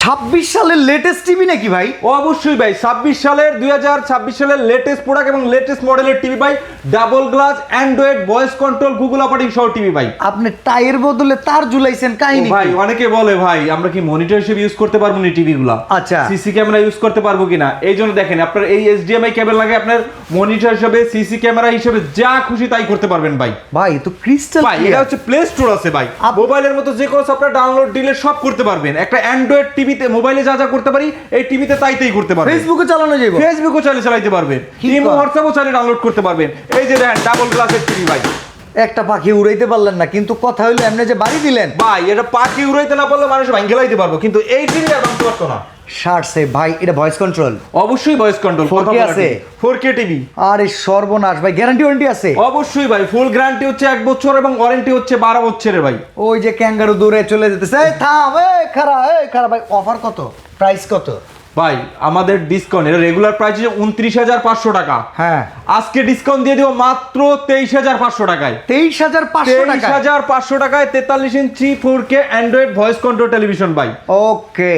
26 সালের latest TV নাকি ভাই? অবশ্যই ভাই 2026 সালের লেটেস্ট প্রোডাক্ট এবং লেটেস্ট মডেলের টিভি ভাই, double glass, Android, voice control, Google operating সহ টিভি ভাই। আপনি টাইয়ের বদলে তার ঝুলাইছেন, কাহিনী ভাই অনেকে বলে ভাই আমরা কি মনিটর হিসেবে ইউজ করতে পারবো না টিভিগুলো, আচ্ছা সিসি ক্যামেরা ইউজ করতে পারবো কিনা, এই জন্য দেখেন আপনার এই HDMI কেবল লাগে, আপনার মনিটর হিসেবে সিসি ক্যামেরা হিসেবে যা খুশি তাই করতে পারবেন ভাই। ভাই তো ক্রিস্টাল ভাই এটা হচ্ছে প্লে স্টোর আছে ভাই, মোবাইলের মতো যে কোনো সফটওয়্যার ডাউনলোড ডিলিট সব করতে পারবেন। একটা অ্যান্ড্রয়েড টিভিতে মোবাইলে যা যা করতে পারি এই টিভিতে তাই করতে পারবেন। ফেসবুকে চালানো যাবে, ফেসবুকও চালাতে পারবেন, ইমো হোয়াটসঅ্যাপও ডাউনলোড করতে পারবেন। এই যে দেখেন ডাবল গ্লাসের টিভি ভাই। একটা পাখি উড়াইতে পারলেন না, কিন্তু কথা হইলো এমনি যে বাড়ি দিলেন ভাই, এটা পাখি উড়াইতে না পারলে মানুষ ভাঙ্গে লাইতে পারবো, কিন্তু এই টিভি আর ভাঙতে পারতো না। শার্টসে ভাই এটা ভয়েস কন্ট্রোল, অবশ্যই ভয়েস কন্ট্রোল 4K আছে, 4K টিভি। আরে সর্বনাশ ভাই, গ্যারান্টি ওয়ারেন্টি আছে? অবশ্যই ভাই, ফুল গ্যারান্টি হচ্ছে 1 বছর এবং ওয়ারেন্টি হচ্ছে 12 বছরের ভাই। ওই যে ক্যাঙ্গারু দূরে চলে যেতেছে, এই থাম, এই খারা ভাই, অফার কত, প্রাইস কত? ভাই আমাদের ডিসকাউন্ট, এটা রেগুলার প্রাইস হচ্ছে 29,500 টাকা, হ্যাঁ আজকে ডিসকাউন্ট দিয়ে দিব মাত্র 23,500 টাকায়। 23,500 টাকা, 23,500 টাকায় 43 ইঞ্চি 4K Android voice control television ভাই। ওকে।